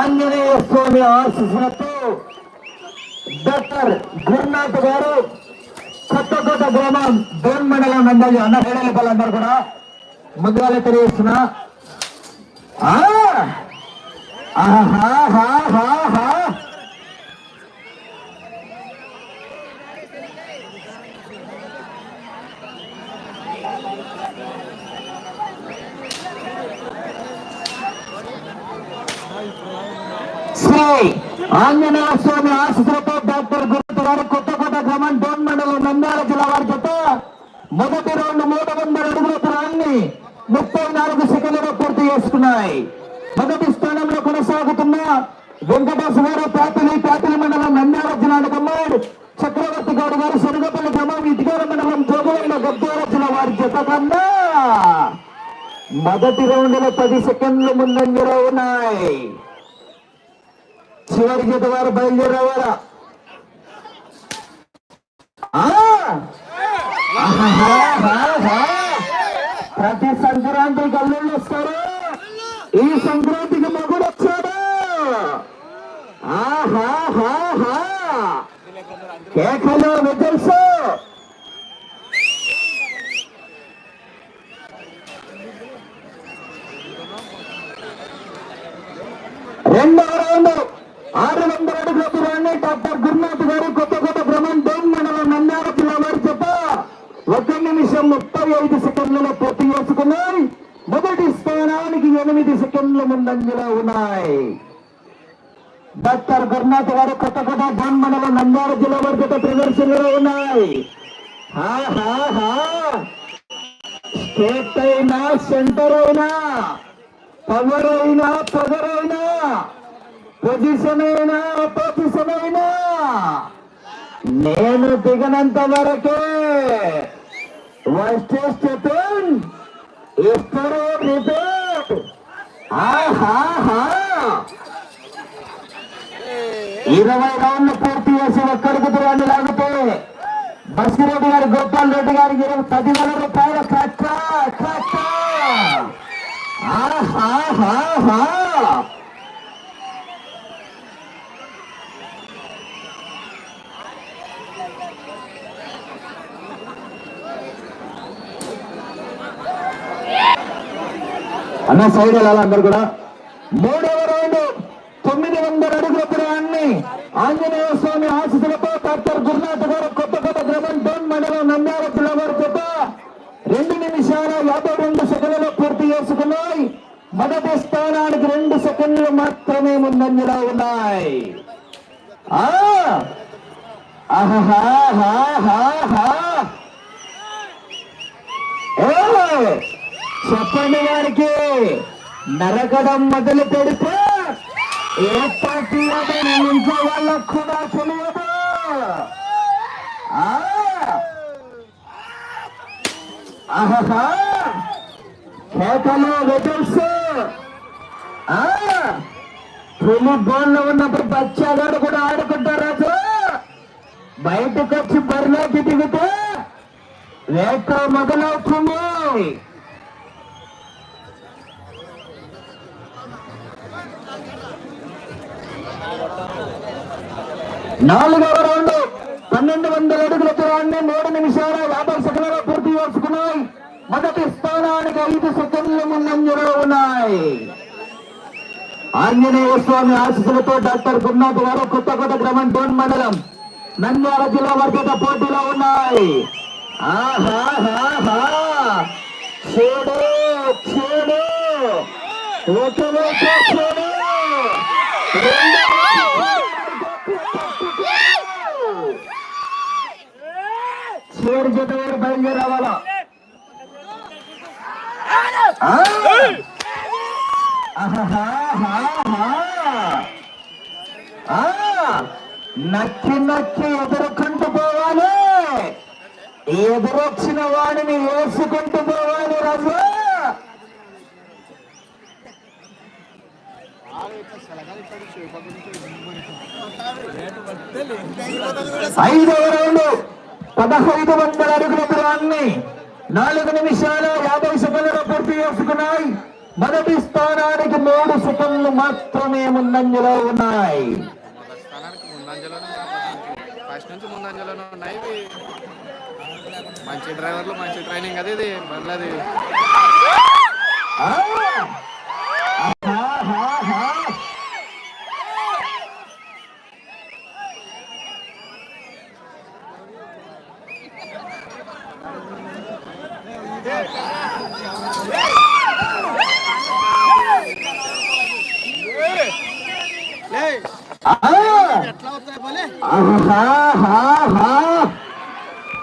ఆంజనేయ స్వామి ఆశీస్సులతో డాక్టర్ గురునాథ్ గారు కొత్తకోట గ్రామం డోన్ మండలం నందలి అన్న హేళల పిల్లలందరూ కూడా ముందుగా తెలియజేస్తున్నా. శ్రీ ఆంజనేయ స్వామి ఆశీస్సులతో డాక్టర్ గురునాథ్ గారు కొత్తకోట గ్రామం డోన్ మండలం నంద్యాల జిల్లా వారి చేత మొదటి రౌండ్ 300 అడుగుల దూరాన్ని 34 సెకండ్లలో పూర్తి చేసుకున్నాయి. మొదటి స్థానంలో కొనసాగుతున్న వెంకటేశ్వర గారు ప్యాపిలి మండలం నంద్యాల జిల్లాకు అమ్మాడు చక్రవర్తి గౌడ్ గారు శనగపల్లి గ్రామం ఇటుగాల మండలం జోగులైన గద్వాల జిల్లా వారి చేత కన్నా మొదటి రౌండ్ లో 10 సెకండ్లు ముందంజలో ఉన్నాయి. చివరి జత వారు బయలుదేరేవారా? ప్రతి సంక్రాంతికి అల్లుళ్ళు వస్తారు. ఈ సంక్రాంతికి మగుడు వచ్చాడు. కేకలు విజల్స్ రెండవ రౌండ్ 600 అడుగుల దూరాన్ని డాక్టర్ గురునాథ్ గారు కొత్తకోట గ్రామం డోన్ మండలం నంద్యాల జిల్లా వారి చేత 1 నిమిషం 35 సెకండ్లలో పూర్తి చేసుకున్నాయి. మొదటి స్థానానికి 8 సెకండ్ల ముందంజలో ఉన్నాయి. డాక్టర్ గురునాథ్ గారు కొత్తకోట డోన్ మండలం నంద్యాల జిల్లా వారి చేత ప్రదర్శనలో ఉన్నాయి. స్టేట్ అయినా సెంటర్ అయినా పవర్ అయినా పగరైనా పొజిషన్ అయినా అపోజిషన్ అయినా నేను దిగనంత వరకే ఇస్తారు రిపీట్. 20 రౌండ్లు పూర్తి చేసి ఒక్కడికి దూరాన్ని లాగితే బసిరెడ్డి గారు గోపాల్ రెడ్డి గారికి 10,000 రూపాయల ఖర్చ. అన్న సైడ్ వెళ్ళాలి అందరు కూడా. 3వ రౌండ్ 900 అడుగుల దూరాన్ని ఆంజనేయ స్వామి ఆశీస్సులతో డాక్టర్ గురునాథ్ గారు కొత్తకోట గ్రామం డోన్ మండలం నంద్యాల జిల్లా వారి చేత 2 నిమిషాల 52 సెకండ్లలో పూర్తి చేసుకున్నాయి. మొదటి స్థానానికి 2 సెకండ్లు మాత్రమే ముందంజలో ఉన్నాయి. చెప్పండి వారికి నరకడం మొదలు పెడితే ఏ పార్టీ ఇంట్లో వాళ్ళకు కూడా తెలియదు. కేకలు వెటల్స్ పులి బోన్లో ఉన్నప్పుడు బచ్చాగాడు కూడా ఆడుకుంటారు. బయటకు వచ్చి బరిలోకి దిగితే వేట మొదలవుతుంది. 4వ రౌండ్ 1200 అడుగుల దూరాన్ని 3 నిమిషాల 50 సెకండ్లలో పూర్తి చేసుకున్నాయి. మొదటి స్థానానికి 5 సెకండ్ల ముందంజలో ఉన్నాయి. ఆంజనేయ స్వామి ఆశీస్సులతో డాక్టర్ గురునాథ్ గారు కొత్తకోట గ్రామం డోన్ మండలం నంద్యాల జిల్లా వారి పోటీలో ఉన్నాయి. చూడు చూడు చూడు చేడు జత వారు బయలుదేరి రావాలా? నక్కి నక్కి ఎదుర్కొంటూ పోవాలి. ఎదురొచ్చిన వాడిని వేసుకుంటూ పోవాలి. రాజు 5వ రౌండ్ 1500 అడుగుల దూరాన్ని 4 నిమిషాల 50 సెకండ్లలో పూర్తి చేసుకున్నాయి. మొదటి స్థానానికి 3 సెకండ్లు మాత్రమే ముందంజలో ఉన్నాయి. ఫస్ట్ నుంచి ముందంజలోనే ఉన్నాయి. మంచి డ్రైవర్లు, మంచి ట్రైనింగ్ అది ఇది మళ్ళీ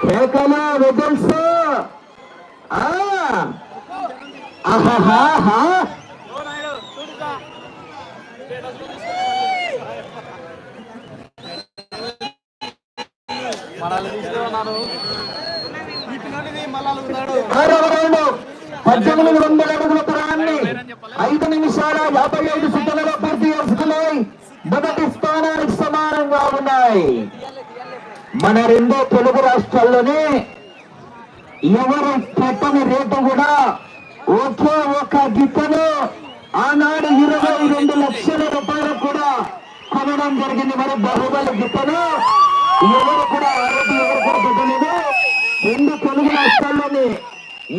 కేకలు విజిల్స్ ఆరవ రౌండ్ 1800 అడుగుల దూరాన్ని 5 నిమిషాల 55 సెకండ్లలో పూర్తి చేసుకున్నాయి. మొదటి స్థానానికి సమానంగా ఉన్నాయి. మన 2 తెలుగు రాష్ట్రాల్లోనే ఎవరు పెట్టని రేటు కూడా ఒకే ఒక గిత్తను ఆనాడు 22 లక్షల రూపాయలకు కూడా కొనడం జరిగింది. మరి బాహుబలి గిత్తను ఎవరు కూడా పెట్టలేదు. 2 తెలుగు రాష్ట్రాల్లోనే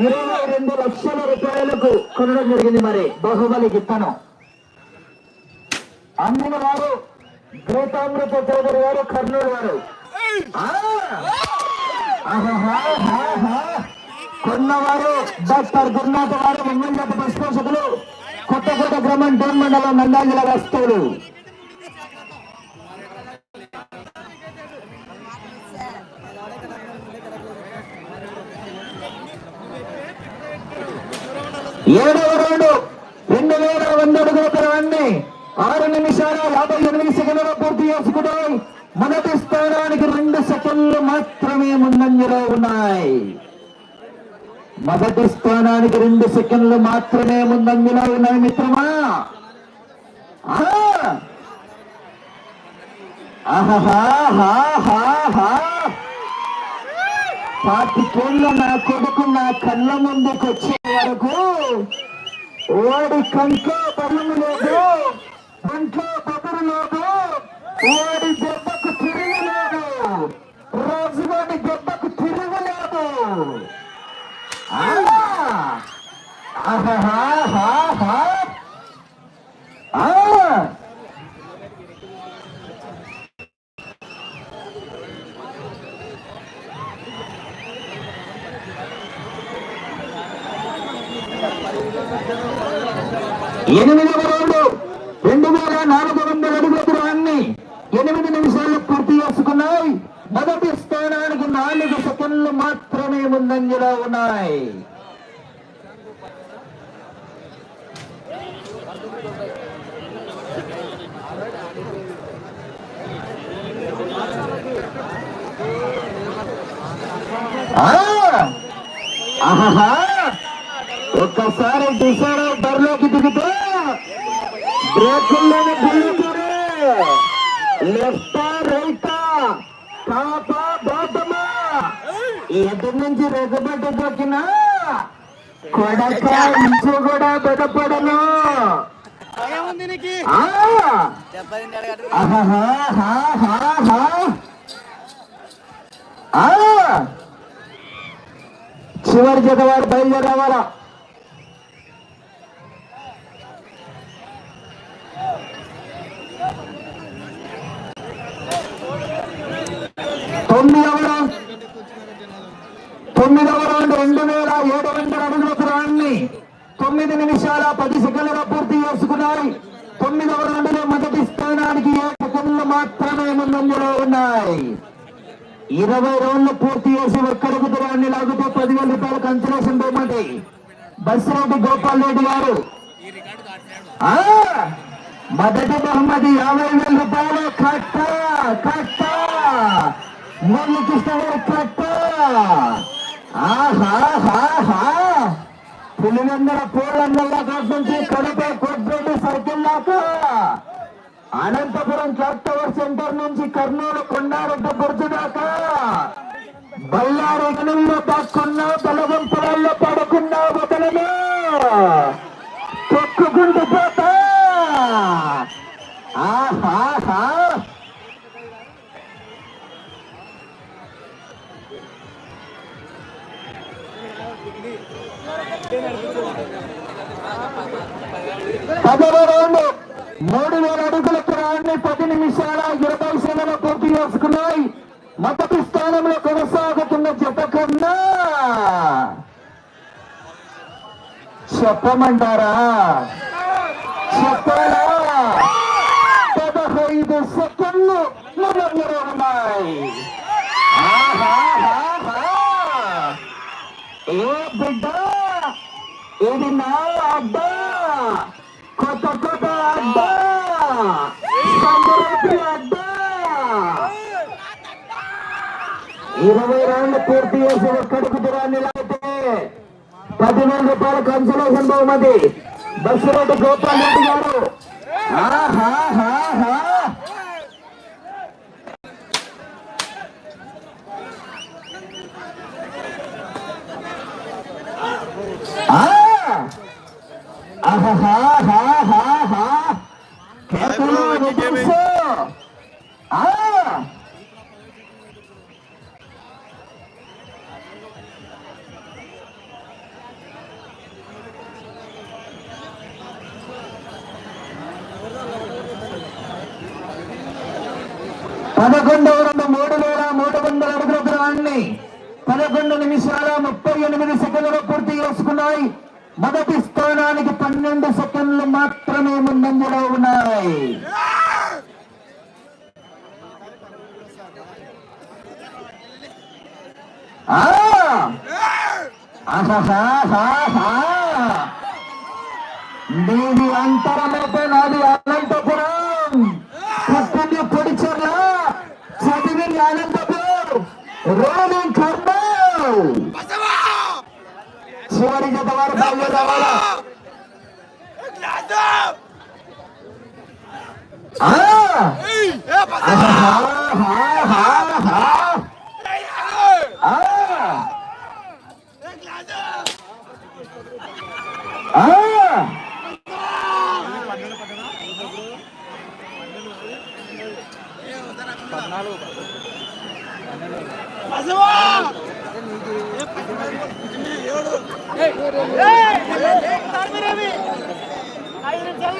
22 లక్షల రూపాయలకు కొనడం జరిగింది. మరి బాహుబలి గిత్తను అమ్మిన వారు గీతామృత చౌదరి గారు, కర్నూలు వారు. కొన్నవారు డాక్టర్ గురునాథ గారు, మంగళ జాతి పశుపోషకులు, కొత్తకోట గ్రామం, డోన్ మండలం, నంద్యాల జిల్లా వస్తువులు. ఏడవ రౌండ్ 2100 అడుగుల దూరాన్ని 6 నిమిషాల 58 సెకండ్లలో పూర్తి చేసుకున్నాయి. మొదటి స్థానానికి 2 సెకండ్లు మాత్రమే ముందంజలో ఉన్నాయి. మొదటి స్థానానికి 2 సెకండ్లు మాత్రమే ముందంజలో ఉన్నాయి మిత్రమా. పాతికేళ్ళు నా కొడుకు నా కళ్ళ ముందుకు వచ్చే వరకు వాడి కంట్లో బరువు లేదు, కంట్లో బదురు లేదు, వాడి దెబ్బకు తిరగలేదు, రాజువాడి దెబ్బకు తిరగలేదు. ఎనిమిదవ రౌండ్ 2400 అడుగుల దూరాన్ని 8 నిమిషాల్లో పూర్తి చేసుకున్నాయి. మొదటి స్థానానికి 4 సెకండ్లు మాత్రమే ముందంజలో ఉన్నాయి. ఒక్కసారి డిసైడ్ బరిలోకి దిగితే బ్రేకుల్లోనే గుళ్ళుతారు. లెఫ్టా రైటా, టాపా బాటమా, ఎదురు నుంచి రెగ్గబడ్డ దొక్కినా కొడక ఇంచు కూడా బెదపడను. చివరి జత వారు బయలుదేరావాలా. తొమ్మిదవ రౌండ్ 2700 అడుగుల దూరాన్ని 9 నిమిషాల 10 సెకండ్లలో పూర్తి చేసుకున్నాయి. 9వ రౌండ్లో మొదటి స్థానానికి 7 సెకండ్లు మాత్రమే ముందంజలో ఉన్నాయి. 20 రౌండ్లు పూర్తి చేసి ఒక్కడుగు దూరాన్ని లాగుతూ 10,000 రూపాయల కన్సలేషన్ బహుమతి బస్సిరెడ్డి గోపాల్ రెడ్డి గారు. మొదటి బహుమతి 50,000 రూపాయలు. కట్ట కట్ట మురళీ కృష్ణ గారు కట్ట. పులివెందుల పూలంగల్లా కాట్ నుంచి కడప కోట్రెడ్డి సర్కిల్ దాకా, అనంతపురం క్లాక్ టవర్ సెంటర్ నుంచి కర్నూలు కొండారెడ్డి బుర్జు దాకా, బళ్ళారి గనుల్లో దాక్కున్నా బలవంతురాల్లో పడుకున్నా వదలను. 10వ రౌండ్ 3000 అడుగుల దూరాన్ని 10 నిమిషాల 20 సెకండ్లు పూర్తి చేసుకున్నాయి. మొదటి స్థానంలో కొనసాగుతున్న జత కన్నా చెప్పమంటారా? చెప్పాలా? 15 సెకండ్లు ముందంజలో ఉన్నాయి. ఏ బిడ్డ, ఇది నా అడ్డ, కొత్త కొత్త అడ్డ, సంక్రాంతి అడ్డ. 20 రౌండ్లు పూర్తి చేసి ఒక్కడికి దూరాన్ని లాగితే 10,000 రూపాయల కన్సలేషన్ బహుమతి బస్సురెడ్డి గోపాల్ రెడ్డి గారు. పదకొండవ రౌండ్ 3,300 అడుగుల దూరాన్ని 11 నిమిషాల 38 సెకండ్లలో పూర్తి చేసుకున్నాయి. మొదటి స్థానానికి 12 సెకండ్లు మాత్రమే ముందంజలో ఉన్నాయి. నీది అంతరమైతే నాది అనంతపురం, పుట్టింది పొడిచర్ల, చదివింది అనంతపురం, రోలింగ్ కర్నూలు. చివరి జత వారు బయలు రావాలా?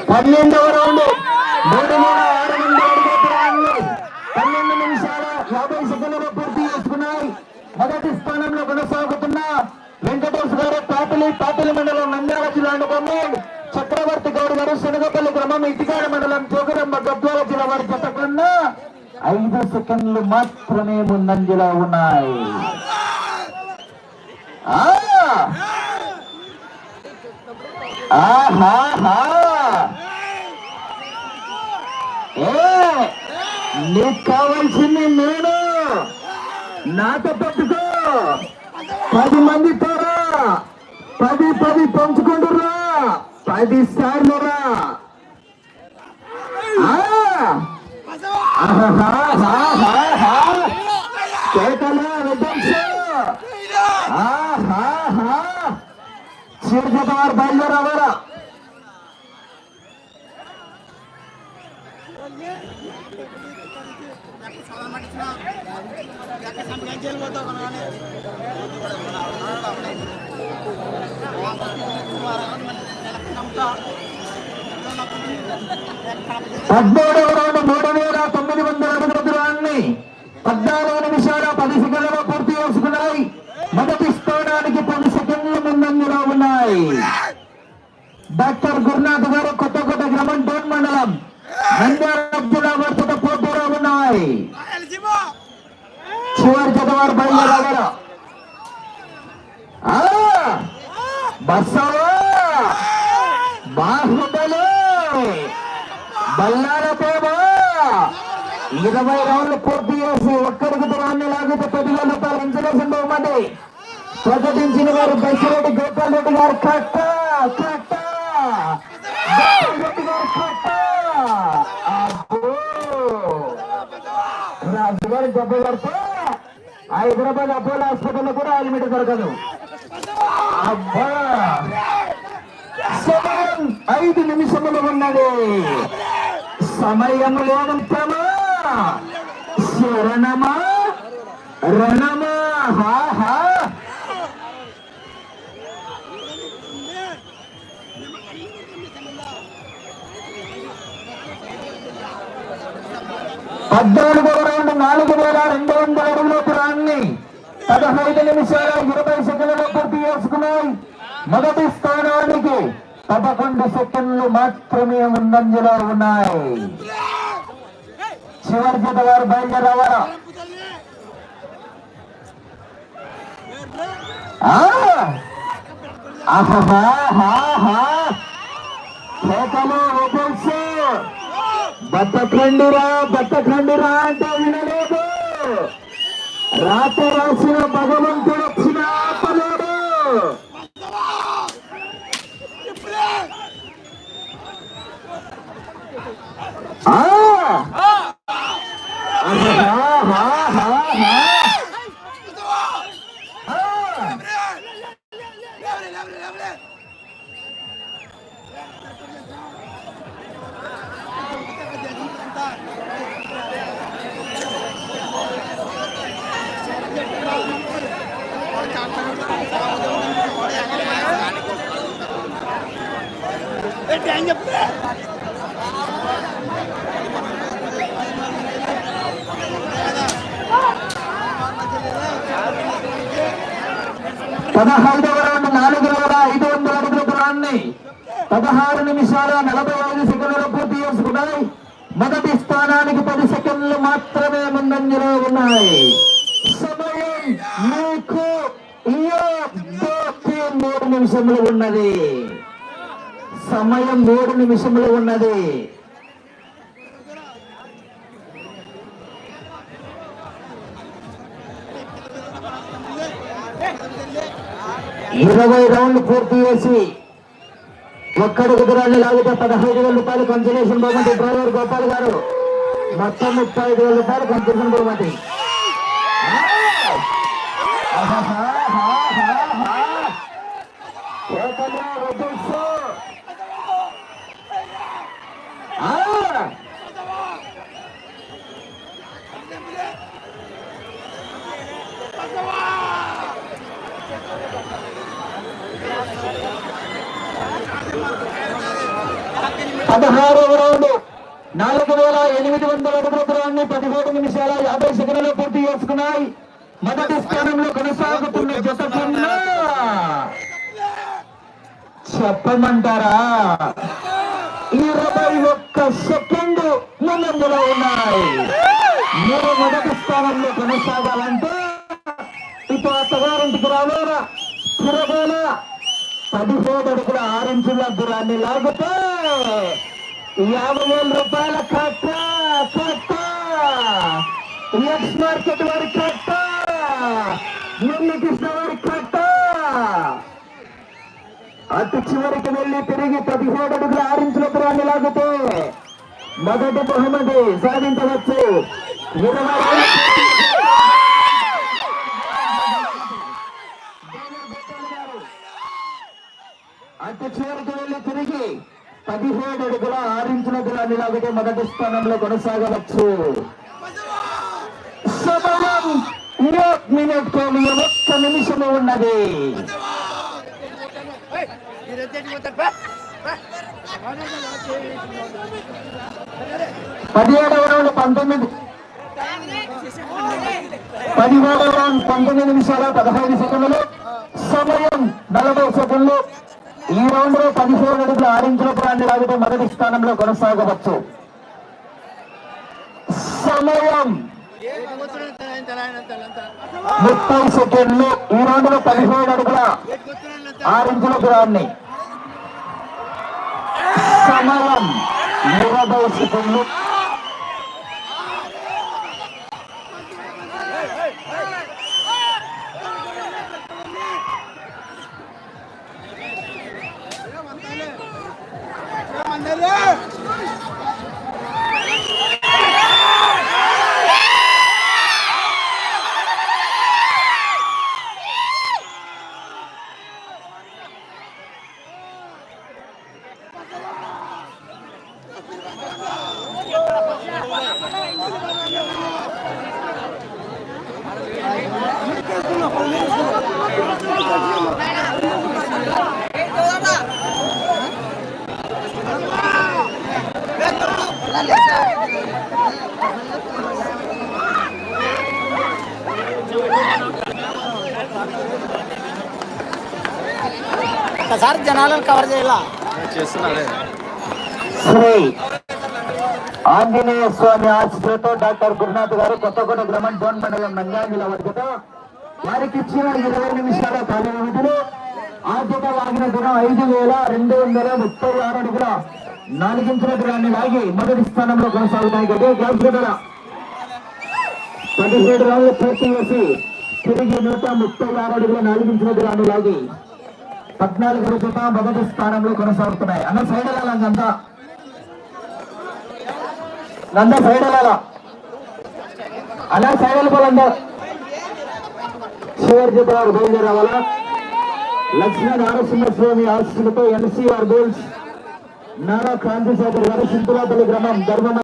పన్నెండవ రౌండ్ 3,600 అడుగుల దూరాన్ని 12 నిమిషాల 50 సెకండ్లలో పూర్తి చేసుకున్నాయి. మొదటి స్థానంలో కొనసాగుతున్న వెంకటేష్ గారు పాపిలి మండలం నంద్యాల జిల్లా బొమ్మ, చక్రవర్తి గౌడ్ గారు శనగపల్లి గ్రామం ఇటికాడ మండలం జోగురమ్మ గద్వాల జిల్లా వారి జత కన్నా 5 సెకండ్లు మాత్రమే ముందంజలో ఉన్నాయి. నీకు కావాల్సింది నేను, నాతో పట్టుకో, 10 మందితో రా, 10 పంచుకుంటురా, 10 సార్లు రా. చిరుజతవారు బయలుదేరావారా? పద్మూడవ రౌండ్ 3,900 అడుగుల దూరాన్ని 14 నిమిషాల 10 సెకండ్లలో పూర్తి చేసుకున్నాయి. మొదటి స్థానానికి 10 సెకండ్ల ముందంజలో ఉన్నాయి. డాక్టర్ గురునాథ్ గారు కొత్తకోట గ్రామం డోన్ మండలం నంద్యాల జిల్లా వారితో పోటీలో ఉన్నాయి. చివరి జతవారు బయలుదేరావారు. బస్సవా బాహుబలి బల్లారతేమో 20 రౌండ్లు పూర్తి చేసి ఒక్కడికి దూరాన్ని లాగితే 10,000 రూపాయలు ఇన్సూరెన్స్ బహుమతి ప్రకటించిన వారు బస్సిరెడ్డి గోపాల్ రెడ్డి గారు. కట్ట రెడ్డి గారు కట్ట. రాజుగారి దెబ్బ పడితే హైదరాబాద్ అపోలో హాస్పిటల్లో కూడా హెల్మెట్ దొరకదు. అబ్బా, సమయం 5 నిమిషములు ఉన్నది. సమయం లేనంతమా శరణమా రణమా. 14వ రౌండ్ 4200 అడుగుల దూరాన్ని 15 నిమిషాల 20 సెకండ్లలో పూర్తి చేసుకున్నాయి. మొదటి స్థానానికి 11 సెకండ్లు మాత్రమే ముందంజలో ఉన్నాయి. చివరి జత వారు బయలుదేరావారా? బతకండిరా అంటే వినలేదు. రాత రాసిన భగవంతుడు వచ్చిన ఆపలేడు. పదహైదవ రౌండ్ 4500 అడుగుల దూరాన్ని 16 నిమిషాల 45 సెకండ్లలో పూర్తి చేసుకున్నాయి. మొదటి స్థానానికి 10 సెకండ్లు మాత్రమే ముందంజలో ఉన్నాయి. సమయం మీకు 3 నిమిషములు ఉన్నది. సమయం 3 నిమిషములు ఉన్నది. ఇరవై రౌండ్లు పూర్తి చేసి ఒక్కడికి దూరాన్ని లాగితే 15,000 రూపాయలు కన్సలేషన్ బహుమతి. డ్రైవర్ గోపాల్ గారు మొత్తం 35,000 రూపాయలు కన్సలేషన్ బహుమతి. పదహారవ రౌండ్ 4800 అడుగుల దూరాన్ని 17 నిమిషాల 50 సెకండ్లలో పూర్తి చేసుకున్నాయి. మొదటి స్థానంలో కొనసాగుతున్న జత కన్నా చెప్పమంటారా 21 సెకండ్ ముందంజలో ఉన్నాయి. మీరు మొదటి స్థానంలో కొనసాగాలంటే ఇటు అత్తగారింటికి రావాలా, తిరగాల 17 అడుగుల 6 ఇంచుల దూరాన్ని లాగితే 50,000 రూపాయల కట్ట. ఎక్స్ మార్కెట్ వారి కట్ట, మురళీకృష్ణ వారి కట్ట. అటు చివరికి వెళ్లి తిరిగి 17 అడుగుల 6 ఇంచుల దూరాన్ని లాగితే మొదటి బహుమతి సాధించవచ్చు. 20 అటు చివరికి వెళ్లి తిరిగి 17 అడుగుల 6 ఇంచుల దూరాన్ని లాగితే మొదటి స్థానంలో కొనసాగవచ్చు. సమయం 1 నిమిషము ఉన్నది. 17వ రౌండ్ 19 నిమిషాల 15 సెకండ్లు. సమయం 40 సెకండ్లు. ఈ రౌండ్ లో 17 అడుగుల 6 ఇంచుల దూరాన్ని లాగితే మొదటి స్థానంలో కొనసాగవచ్చు. సమయం 30 సెకండ్లు. ఈ రౌండ్ లో 17 అడుగుల 6 ఇంచుల దూరాన్ని. సమయం 20 సెకండ్లు. ఒకసారి జనాలను కవర్ చేయాలా చేస్తున్నాడే. శ్రీ ఆంజనేయ స్వామి ఆశీస్సులతో డాక్టర్ గురునాథ్ గారు కొత్తకోట గ్రామం డోన్ మండలం నంద్యాల జిల్లా వర్గతో వారికి ఇచ్చిన 20 నిమిషాల కాల వ్యవధిలో ఆద్యత లాగిన గుణం 5,236 అడుగుల 4 ఇంచుల దూరాన్ని లాగి మొదటి స్థానంలో కొనసాగుతాయి. గదే గ్యాప్ 17 రౌండ్లు పూర్తి చేసి తిరిగి 136 అడుగుల 4 ఇంచుల దూరాన్ని లాగి 14 జత మొదటి స్థానంలో కొనసాగుతున్నాయి. అన్న సైడ్ వెళ్ళాలంతా నంద సైడ్ వెళ్ళాలా అలా సైడ్ వెళ్ళిపోవాలందా చివరి జత వారు బయలుదేరావాలా. లక్ష్మీ నారసింహస్వామి ఆశీస్సులతో ఎన్సీఆర్ బోల్స్ నారా క్రాంతిశేఖర్ గారు సింతులాపల్లి గ్రామం ధర్మ